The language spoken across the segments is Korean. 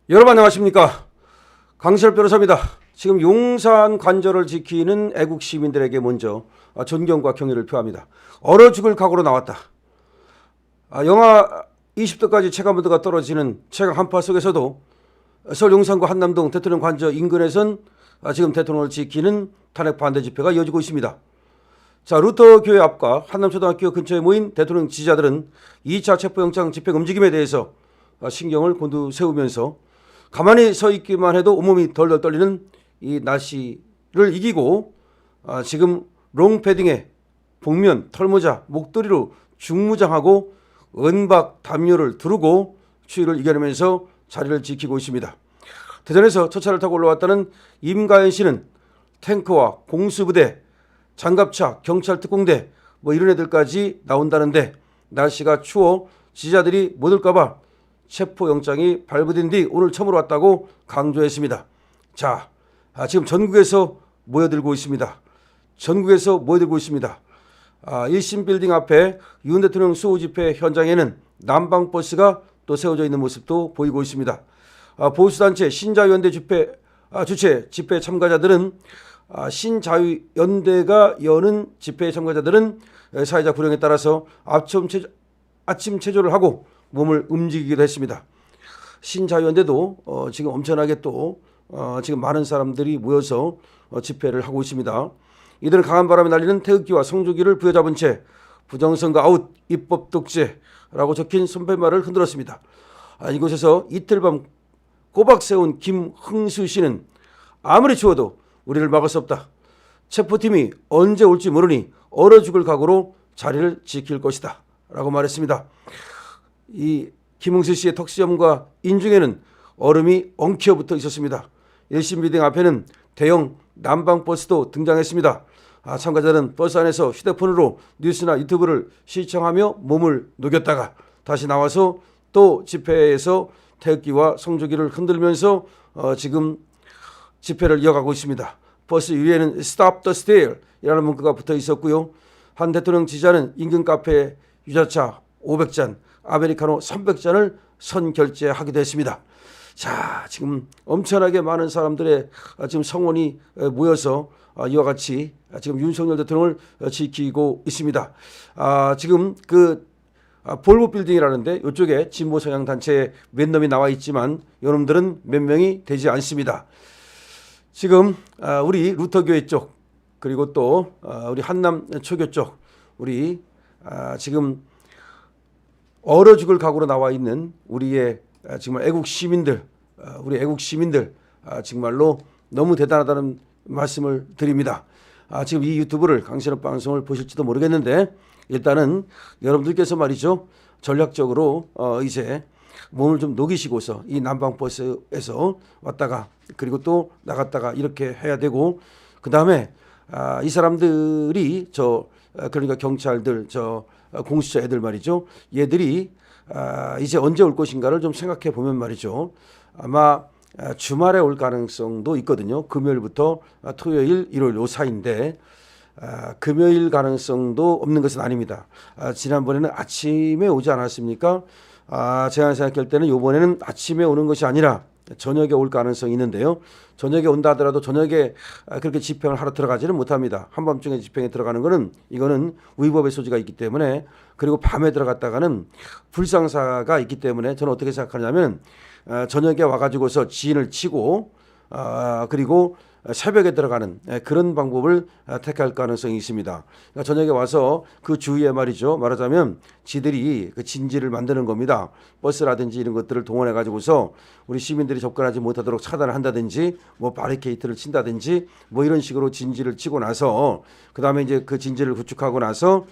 여러분 안녕하십니까, 강시열 변호사입니다. 지금 용산 관절을 지키는 애국 시민들에게 먼저 존경과 경의를 표합니다. 얼어 죽을 각오로 나왔다. 영하 20도까지 체감온도가 떨어지는 최강 한파 속에서도 서울 용산구 한남동 대통령 관저 인근에선 지금 대통령을 지키는 탄핵 반대 집회가 이어지고 있습니다. 자, 루터 교회 앞과 한남초등학교 근처에 모인 대통령 지지자들은 2차 체포영장 집행 움직임에 대해서 신경을 곤두세우면서 가만히 서 있기만 해도 온몸이 덜덜 떨리는 이 날씨를 이기고 지금 롱패딩에 복면, 털모자, 목도리로 중무장하고 은박 담요를 두르고 추위를 이겨내면서 자리를 지키고 있습니다. 대전에서 첫 차를 타고 올라왔다는 임가연 씨는 탱크와 공수부대, 장갑차, 경찰 특공대 이런 애들까지 나온다는데 날씨가 추워 지지자들이 못 올까봐 체포영장이 발부된 뒤 오늘 처음으로 왔다고 강조했습니다. 자, 지금 전국에서 모여들고 있습니다. 전국에서 모여들고 있습니다. 1심 빌딩 앞에 윤 대통령 수호 집회 현장에는 난방버스가 또 세워져 있는 모습도 보이고 있습니다. 보수단체 신자유연대 주최 집회 참가자들은 신자유연대가 여는 집회 참가자들은 사회적 불행에 따라서 아침 체조를 하고 몸을 움직이기도 했습니다. 신자유연대도 지금 엄청나게 또 지금 많은 사람들이 모여서 집회를 하고 있습니다. 이들은 강한 바람에 날리는 태극기와 성조기를 부여잡은 채 부정선거 아웃, 입법 독재라고 적힌 손팻말을 흔들었습니다. 이곳에서 이틀 밤 꼬박 세운 김흥수 씨는 아무리 추워도 우리를 막을 수 없다. 체포팀이 언제 올지 모르니 얼어 죽을 각오로 자리를 지킬 것이다 라고 말했습니다. 이 김흥수 씨의 턱수염과 인중에는 얼음이 엉켜 붙어 있었습니다. 1심 빌딩 앞에는 대형 난방버스도 등장했습니다. 참가자는 버스 안에서 휴대폰으로 뉴스나 유튜브를 시청하며 몸을 녹였다가 다시 나와서 또 집회에서 태극기와 성조기를 흔들면서 지금 집회를 이어가고 있습니다. 버스 위에는 Stop the Steal 이라는 문구가 붙어 있었고요. 한 대통령 지지자는 인근 카페에 유자차 500잔, 아메리카노 300잔을 선결제하기도 했습니다. 자, 지금 엄청나게 많은 사람들의 지금 성원이 모여서 이와 같이 지금 윤석열 대통령을 지키고 있습니다. 지금 그 볼보 빌딩이라는데 이쪽에 진보 성향 단체에 몇 놈이 나와 있지만 이놈들은 몇 명이 되지 않습니다. 지금 우리 루터교회 쪽 그리고 또 우리 한남 초교 쪽 우리 지금 얼어 죽을 각오로 나와 있는 우리의 정말 애국 시민들, 우리 애국 시민들 정말로 너무 대단하다는 말씀을 드립니다. 지금 이 유튜브를 강신업 방송을 보실지도 모르겠는데 일단은 여러분들께서 말이죠, 전략적으로 이제 몸을 좀 녹이시고서 이 난방버스에서 왔다가 그리고 또 나갔다가 이렇게 해야 되고, 그 다음에 이 사람들이 그러니까 경찰들 공수처 애들 말이죠, 얘들이 이제 언제 올 것인가를 좀 생각해 보면 말이죠, 아마 주말에 올 가능성도 있거든요. 금요일부터 토요일, 일요일 요 사이인데 금요일 가능성도 없는 것은 아닙니다. 지난번에는 아침에 오지 않았습니까? 제가 생각할 때는 이번에는 아침에 오는 것이 아니라 저녁에 올 가능성이 있는데요. 저녁에 온다 하더라도 저녁에 그렇게 집행을 하러 들어가지는 못합니다. 한밤중에 집행에 들어가는 거는 이거는 위법의 소지가 있기 때문에, 그리고 밤에 들어갔다가는 불상사가 있기 때문에 저는 어떻게 생각하냐면 저녁에 와가지고서 지인을 치고 그리고 새벽에 들어가는 그런 방법을 택할 가능성이 있습니다. 그러니까 저녁에 와서 그 주위에 말이죠, 말하자면 지들이 그 진지를 만드는 겁니다. 버스라든지 이런 것들을 동원해 가지고서 우리 시민들이 접근하지 못하도록 차단을 한다든지 바리케이트를 친다든지 이런 식으로 진지를 치고 나서 그 다음에 이제 그 진지를 구축하고 나서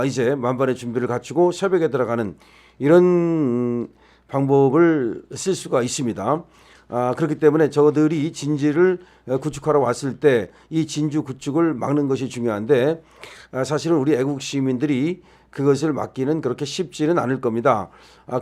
이제 만반의 준비를 갖추고 새벽에 들어가는 이런 방법을 쓸 수가 있습니다. 그렇기 때문에 저들이 진지를 구축하러 왔을 때 이 진주 구축을 막는 것이 중요한데 사실은 우리 애국 시민들이 그것을 막기는 그렇게 쉽지는 않을 겁니다.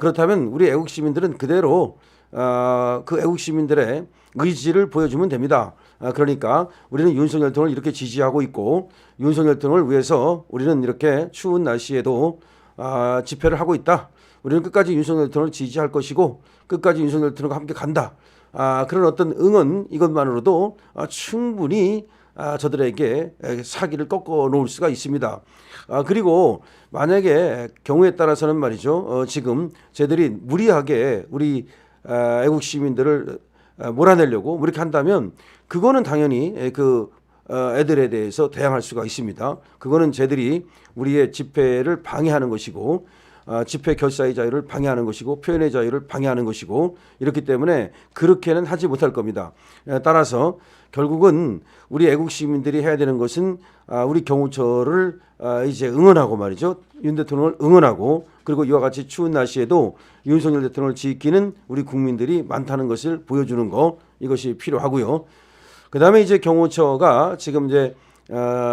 그렇다면 우리 애국 시민들은 그대로 그 애국 시민들의 의지를 보여주면 됩니다. 그러니까 우리는 윤석열 대통령을 이렇게 지지하고 있고 윤석열 대통령을 위해서 우리는 이렇게 추운 날씨에도 집회를 하고 있다. 우리는 끝까지 윤석열 대통령을 지지할 것이고 끝까지 윤석열 대통령과 함께 간다. 그런 어떤 응원 이것만으로도 충분히 저들에게 사기를 꺾어 놓을 수가 있습니다. 그리고 만약에 경우에 따라서는 말이죠. 지금 쟤들이 무리하게 우리 애국 시민들을 몰아내려고 이렇게 한다면 그거는 당연히 그 애들에 대해서 대항할 수가 있습니다. 그거는 쟤들이 우리의 집회를 방해하는 것이고 집회 결사의 자유를 방해하는 것이고 표현의 자유를 방해하는 것이고 이렇기 때문에 그렇게는 하지 못할 겁니다. 따라서 결국은 우리 애국 시민들이 해야 되는 것은 우리 경호처를 이제 응원하고 말이죠. 윤 대통령을 응원하고 그리고 이와 같이 추운 날씨에도 윤석열 대통령을 지키는 우리 국민들이 많다는 것을 보여주는 거 이것이 필요하고요. 그다음에 이제 경호처가 지금 이제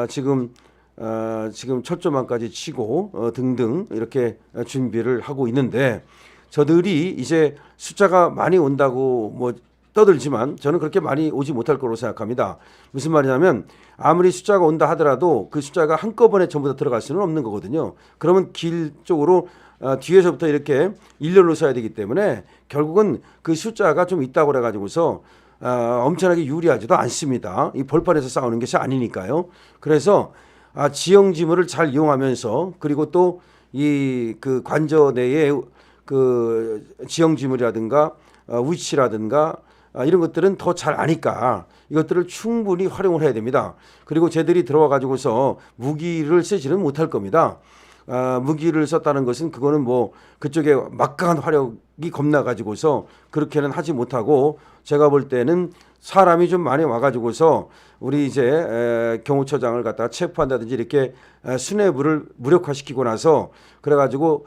지금 철조망까지 치고 등등 이렇게 준비를 하고 있는데 저들이 이제 숫자가 많이 온다고 뭐 떠들지만 저는 그렇게 많이 오지 못할 거로 생각합니다. 무슨 말이냐면 아무리 숫자가 온다 하더라도 그 숫자가 한꺼번에 전부 다 들어갈 수는 없는 거거든요. 그러면 길 쪽으로 뒤에서부터 이렇게 일렬로 서야 되기 때문에 결국은 그 숫자가 좀 있다고 그래가지고서 엄청나게 유리하지도 않습니다. 이 벌판에서 싸우는 것이 아니니까요. 그래서 지형지물을 잘 이용하면서 그리고 또 이 그 관저 내에 그 지형지물이라든가 위치라든가 이런 것들은 더 잘 아니까 이것들을 충분히 활용을 해야 됩니다. 그리고 쟤들이 들어와 가지고서 무기를 쓰지는 못할 겁니다. 무기를 썼다는 것은 그거는 뭐 그쪽에 막강한 화력이 겁나 가지고서 그렇게는 하지 못하고 제가 볼 때는 사람이 좀 많이 와가지고서 우리 이제 경호처장을 갖다가 체포한다든지 이렇게 수뇌부를 무력화시키고 나서 그래가지고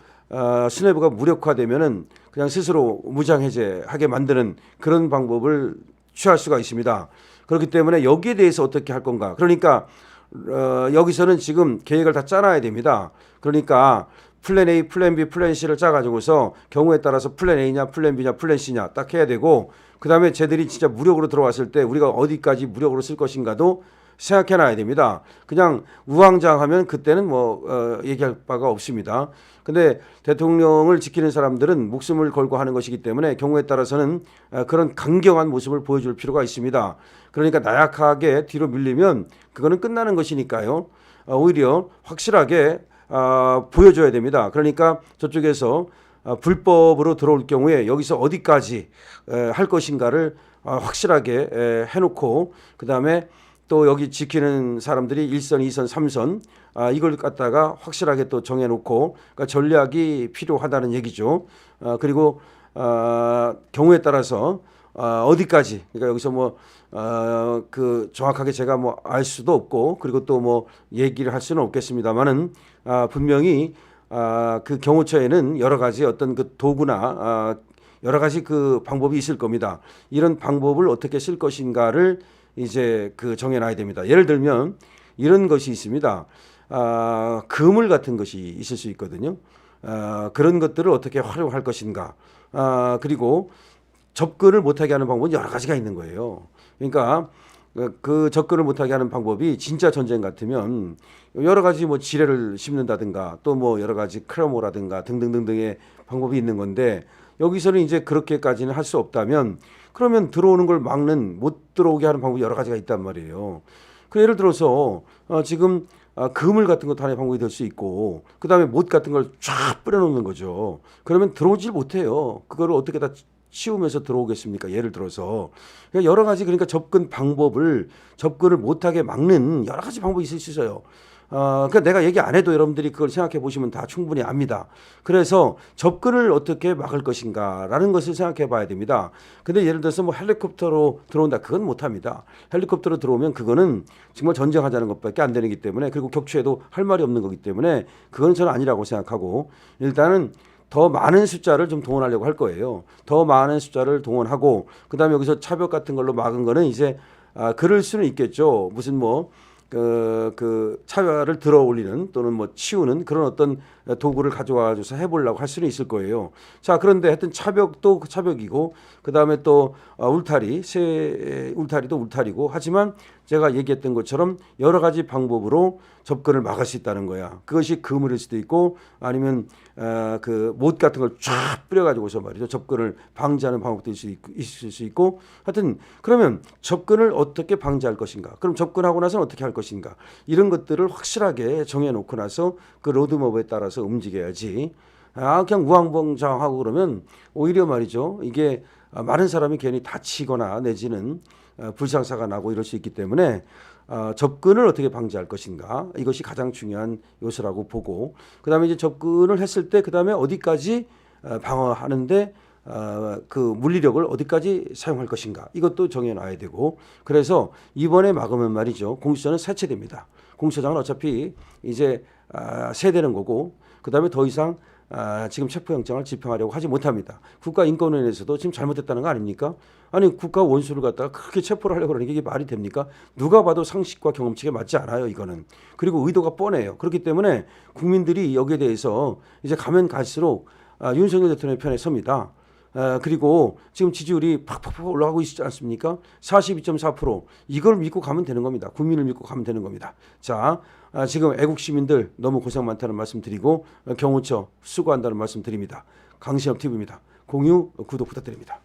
수뇌부가 무력화되면은 그냥 스스로 무장해제하게 만드는 그런 방법을 취할 수가 있습니다. 그렇기 때문에 여기에 대해서 어떻게 할 건가? 그러니까 여기서는 지금 계획을 다 짜놔야 됩니다. 그러니까 플랜 A, 플랜 B, 플랜 C를 짜가지고서 경우에 따라서 플랜 A냐, 플랜 B냐, 플랜 C냐 딱 해야 되고 그 다음에 쟤들이 진짜 무력으로 들어왔을 때 우리가 어디까지 무력으로 쓸 것인가도 생각해 놔야 됩니다. 그냥 우왕좌왕하면 그때는 뭐 얘기할 바가 없습니다. 근데 대통령을 지키는 사람들은 목숨을 걸고 하는 것이기 때문에 경우에 따라서는 그런 강경한 모습을 보여줄 필요가 있습니다. 그러니까 나약하게 뒤로 밀리면 그거는 끝나는 것이니까요. 오히려 확실하게 보여줘야 됩니다. 그러니까 저쪽에서 불법으로 들어올 경우에 여기서 어디까지 할 것인가를 확실하게 해놓고 그 다음에 또 여기 지키는 사람들이 1선, 2선, 3선 이걸 갖다가 확실하게 또 정해놓고 그러니까 전략이 필요하다는 얘기죠. 그리고 경우에 따라서 어디까지 그러니까 여기서 뭐 그 정확하게 제가 뭐 알 수도 없고 그리고 또 뭐 얘기를 할 수는 없겠습니다만은 분명히 그 경호처에는 여러 가지 어떤 그 도구나 여러 가지 그 방법이 있을 겁니다. 이런 방법을 어떻게 쓸 것인가를 이제 그 정해놔야 됩니다. 예를 들면 이런 것이 있습니다. 그물 같은 것이 있을 수 있거든요. 그런 것들을 어떻게 활용할 것인가. 그리고 접근을 못하게 하는 방법은 여러 가지가 있는 거예요. 그러니까 그 접근을 못하게 하는 방법이 진짜 전쟁 같으면 여러 가지 뭐 지뢰를 심는다든가 또 뭐 여러 가지 크레모라든가 등등등등의 방법이 있는 건데 여기서는 이제 그렇게까지는 할 수 없다면 그러면 들어오는 걸 막는 못 들어오게 하는 방법이 여러 가지가 있단 말이에요. 그 예를 들어서 지금 그물 같은 것도 하나의 방법이 될 수 있고 그 다음에 못 같은 걸 쫙 뿌려놓는 거죠. 그러면 들어오질 못해요. 그거를 어떻게 다 치우면서 들어오겠습니까? 예를 들어서 여러 가지 그러니까 접근을 못하게 막는 여러 가지 방법이 있을 수 있어요. 그러니까 내가 얘기 안 해도 여러분들이 그걸 생각해 보시면 다 충분히 압니다. 그래서 접근을 어떻게 막을 것인가라는 것을 생각해 봐야 됩니다. 근데 예를 들어서 뭐 헬리콥터로 들어온다. 그건 못 합니다. 헬리콥터로 들어오면 그거는 정말 전쟁하자는 것밖에 안 되기 때문에 그리고 격추해도 할 말이 없는 거기 때문에 그건 저는 아니라고 생각하고 일단은 더 많은 숫자를 좀 동원하려고 할 거예요. 더 많은 숫자를 동원하고 그다음에 여기서 차벽 같은 걸로 막은 거는 이제 그럴 수는 있겠죠. 무슨 뭐 그 차를 들어 올리는 또는 뭐 치우는 그런 어떤 도구를 가져와줘서 해보려고 할 수는 있을 거예요. 자, 그런데 하여튼 차벽도 차벽이고 그 다음에 또 울타리, 새 울타리도 울타리고 하지만 제가 얘기했던 것처럼 여러 가지 방법으로 접근을 막을 수 있다는 거야. 그것이 그물일 수도 있고 아니면 그 못 같은 걸 쫙 뿌려가지고서 말이죠. 접근을 방지하는 방법도 있을 수 있고 하여튼 그러면 접근을 어떻게 방지할 것인가? 그럼 접근하고 나서는 어떻게 할 것인가? 이런 것들을 확실하게 정해놓고 나서 그 로드맵에 따라서 움직여야지. 그냥 우왕좌왕하고 그러면 오히려 말이죠. 이게 많은 사람이 괜히 다치거나 내지는 불상사가 나고 이럴 수 있기 때문에 접근을 어떻게 방지할 것인가 이것이 가장 중요한 요소라고 보고 그다음에 이제 접근을 했을 때 그다음에 어디까지 방어하는데 그 물리력을 어디까지 사용할 것인가 이것도 정해놔야 되고 그래서 이번에 막으면 말이죠 공수처는 세체됩니다. 공수처장은 어차피 이제 세되는 거고 그다음에 더 이상 지금 체포영장을 집행하려고 하지 못합니다. 국가인권위원회에서도 지금 잘못했다는 거 아닙니까? 아니 국가 원수를 갖다가 그렇게 체포를 하려고 그러는 게 이게 말이 됩니까? 누가 봐도 상식과 경험치가 맞지 않아요. 이거는. 그리고 의도가 뻔해요. 그렇기 때문에 국민들이 여기에 대해서 이제 가면 갈수록 윤석열 대통령의 편에 섭니다. 그리고 지금 지지율이 팍팍팍 올라가고 있지 않습니까? 42.4% 이걸 믿고 가면 되는 겁니다. 국민을 믿고 가면 되는 겁니다. 자, 지금 애국 시민들 너무 고생 많다는 말씀 드리고 경호처 수고한다는 말씀 드립니다. 강신업 TV입니다. 공유, 구독 부탁드립니다.